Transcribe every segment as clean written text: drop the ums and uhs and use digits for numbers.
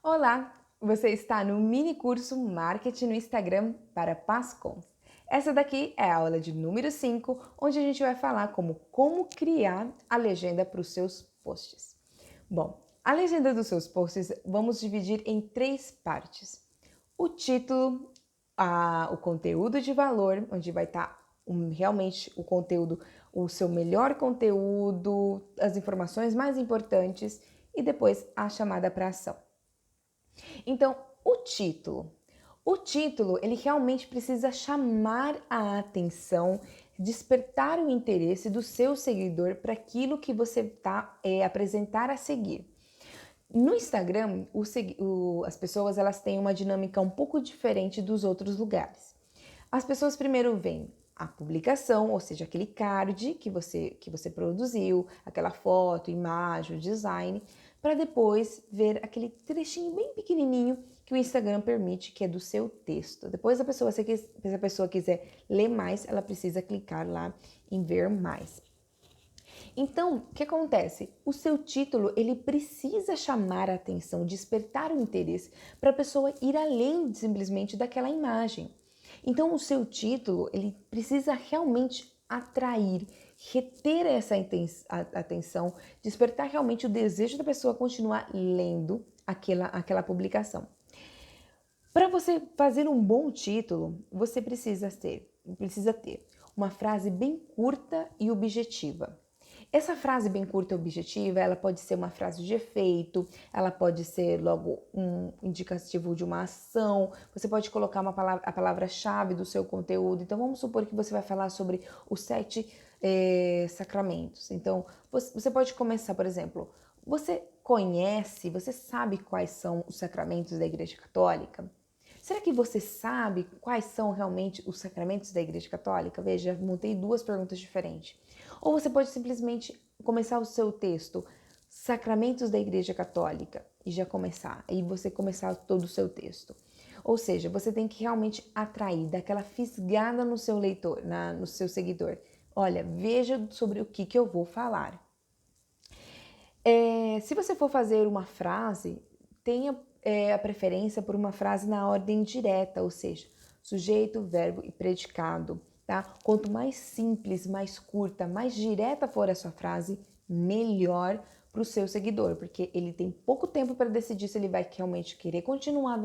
Olá, você está no mini curso Marketing no Instagram para Pascons. Essa daqui é a aula de número 5, onde a gente vai falar como criar a legenda para os seus posts. Bom, a legenda dos seus posts vamos dividir em 3 partes. O título, o conteúdo de valor, onde vai estar realmente o conteúdo, o seu melhor conteúdo, as informações mais importantes e depois a chamada para ação. Então, o título. O título, ele realmente precisa chamar a atenção, despertar o interesse do seu seguidor para aquilo que você está apresentar a seguir. No Instagram, as pessoas elas têm uma dinâmica um pouco diferente dos outros lugares. As pessoas primeiro veem a publicação, ou seja, aquele card que você produziu, aquela foto, imagem, design, para depois ver aquele trechinho bem pequenininho que o Instagram permite, que é do seu texto. Depois se a pessoa quiser ler mais, ela precisa clicar lá em ver mais. Então, o que acontece? O seu título, ele precisa chamar a atenção, despertar o interesse para a pessoa ir além simplesmente daquela imagem. Então, o seu título, ele precisa realmente atrair, reter essa atenção, despertar realmente o desejo da pessoa continuar lendo aquela publicação. Para você fazer um bom título, você precisa ter uma frase bem curta e objetiva. Essa frase bem curta e objetiva, ela pode ser uma frase de efeito, ela pode ser logo um indicativo de uma ação, você pode colocar a palavra-chave do seu conteúdo. Então, vamos supor que você vai falar sobre os 7 sacramentos. Então, você pode começar, por exemplo, você sabe quais são os sacramentos da Igreja Católica? Será que você sabe quais são realmente os sacramentos da Igreja Católica? Veja, montei 2 perguntas diferentes. Ou você pode simplesmente começar o seu texto, Sacramentos da Igreja Católica, e já começar, e você começar todo o seu texto. Ou seja, você tem que realmente atrair, dar aquela fisgada no seu leitor, no seu seguidor. Olha, veja sobre o que eu vou falar. Se você for fazer uma frase, tenha a preferência por uma frase na ordem direta, ou seja, sujeito, verbo e predicado, tá? Quanto mais simples, mais curta, mais direta for a sua frase, melhor para o seu seguidor, porque ele tem pouco tempo para decidir se ele vai realmente querer continuar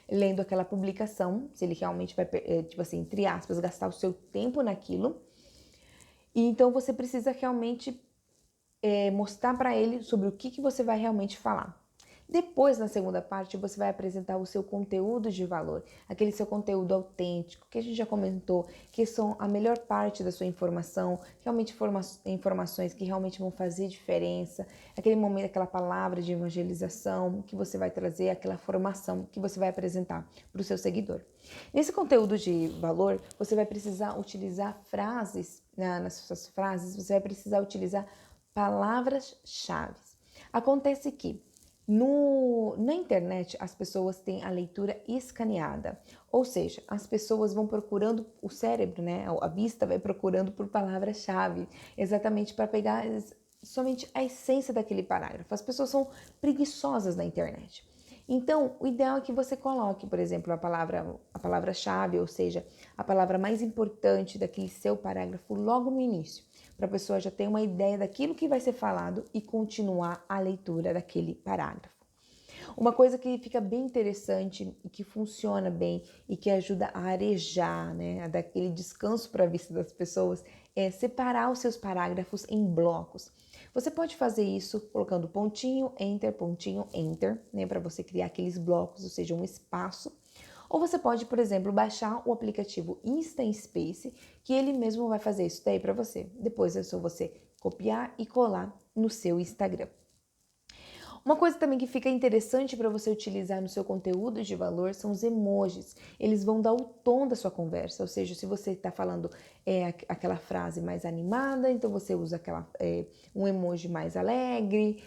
lendo aquela publicação, se ele realmente vai, tipo assim, entre aspas, gastar o seu tempo naquilo. E então você precisa realmente mostrar para ele sobre o que você vai realmente falar. Depois, na segunda parte, você vai apresentar o seu conteúdo de valor, aquele seu conteúdo autêntico, que a gente já comentou, que são a melhor parte da sua informação, realmente informações que realmente vão fazer diferença, aquele momento, aquela palavra de evangelização que você vai trazer, aquela formação que você vai apresentar para o seu seguidor. Nesse conteúdo de valor, você vai precisar utilizar frases, nas suas frases, você vai precisar utilizar palavras-chave. Acontece que na internet as pessoas têm a leitura escaneada, ou seja, as pessoas vão procurando, o cérebro, né, a vista vai procurando por palavra-chave, exatamente para pegar somente a essência daquele parágrafo. As pessoas são preguiçosas na internet. Então, o ideal é que você coloque, por exemplo, a palavra-chave, ou seja, a palavra mais importante daquele seu parágrafo logo no início, para a pessoa já ter uma ideia daquilo que vai ser falado e continuar a leitura daquele parágrafo. Uma coisa que fica bem interessante e que funciona bem e que ajuda a arejar, né, a dar aquele descanso para a vista das pessoas, é separar os seus parágrafos em blocos. Você pode fazer isso colocando pontinho, enter, né, para você criar aqueles blocos, ou seja, um espaço. Ou você pode, por exemplo, baixar o aplicativo InstaSpace, que ele mesmo vai fazer isso daí para você. Depois é só você copiar e colar no seu Instagram. Uma coisa também que fica interessante para você utilizar no seu conteúdo de valor são os emojis. Eles vão dar o tom da sua conversa, ou seja, se você está falando aquela frase mais animada, então você usa um emoji mais alegre.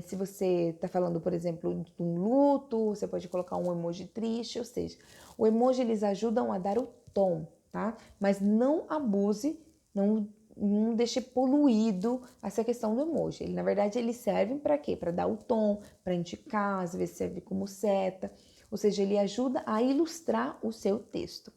Se você está falando, por exemplo, de um luto, você pode colocar um emoji triste, ou seja, o emoji eles ajudam a dar o tom, tá? Mas não abuse, não não deixe poluído essa questão do emoji. Ele, na verdade, eles servem para quê? Para dar o tom, para indicar, às vezes serve como seta, ou seja, ele ajuda a ilustrar o seu texto.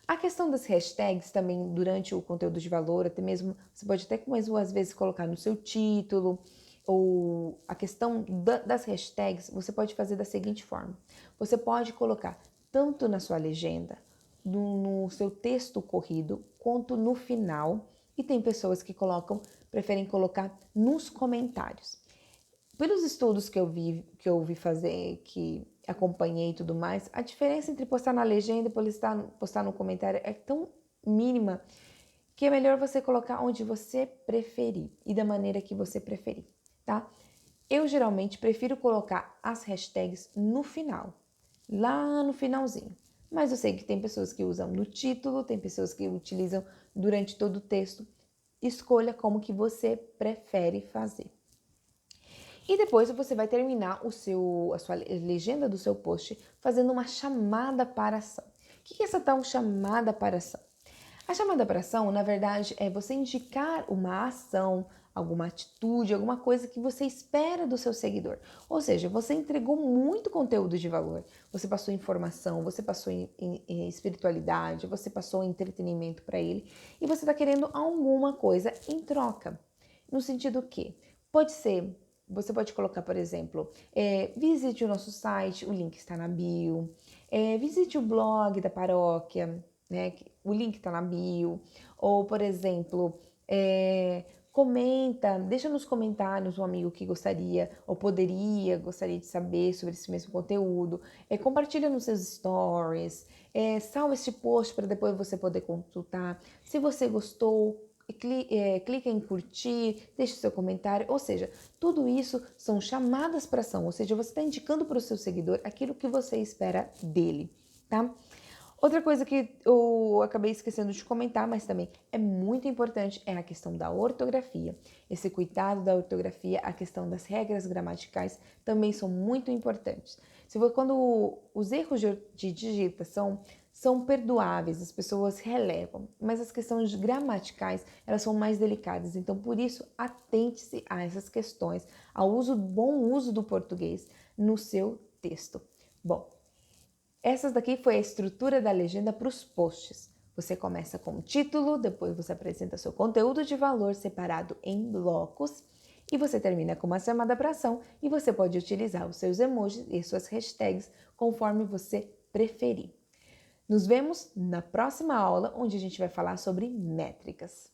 A questão das hashtags também durante o conteúdo de valor, até mesmo, você pode até mesmo às vezes colocar no seu título, ou a questão das hashtags, você pode fazer da seguinte forma. Você pode colocar tanto na sua legenda, no seu texto corrido, quanto no final, e tem pessoas que preferem colocar nos comentários. Pelos estudos que eu ouvi fazer, que acompanhei e tudo mais, a diferença entre postar na legenda e postar no comentário é tão mínima que é melhor você colocar onde você preferir e da maneira que você preferir, tá? Eu geralmente prefiro colocar as hashtags no final, lá no finalzinho. Mas eu sei que tem pessoas que usam no título, tem pessoas que utilizam durante todo o texto. Escolha como que você prefere fazer. E depois você vai terminar a sua legenda do seu post fazendo uma chamada para ação. O que é essa tal chamada para ação? A chamada para ação, na verdade, é você indicar uma ação, alguma atitude, alguma coisa que você espera do seu seguidor. Ou seja, você entregou muito conteúdo de valor. Você passou informação, você passou em espiritualidade, você passou entretenimento para ele e você está querendo alguma coisa em troca. No sentido que pode ser. Você pode colocar, por exemplo, visite o nosso site, o link está na bio. Visite o blog da paróquia, né? O link está na bio. Ou, por exemplo, comenta, deixa nos comentários um amigo que gostaria ou gostaria de saber sobre esse mesmo conteúdo. Compartilha nos seus stories. Salva este post para depois você poder consultar. Se você gostou, clica em curtir, deixe seu comentário, ou seja, tudo isso são chamadas para ação, ou seja, você está indicando para o seu seguidor aquilo que você espera dele, tá? Outra coisa que eu acabei esquecendo de comentar, mas também é muito importante, é a questão da ortografia. Esse cuidado da ortografia, a questão das regras gramaticais também são muito importantes. Quando os erros de digitação são perdoáveis, as pessoas relevam, mas as questões gramaticais, elas são mais delicadas. Então, por isso, atente-se a essas questões, ao bom uso do português no seu texto. Bom, essa daqui foi a estrutura da legenda para os posts. Você começa com o título, depois você apresenta seu conteúdo de valor separado em blocos e você termina com uma chamada para ação e você pode utilizar os seus emojis e suas hashtags conforme você preferir. Nos vemos na próxima aula, onde a gente vai falar sobre métricas.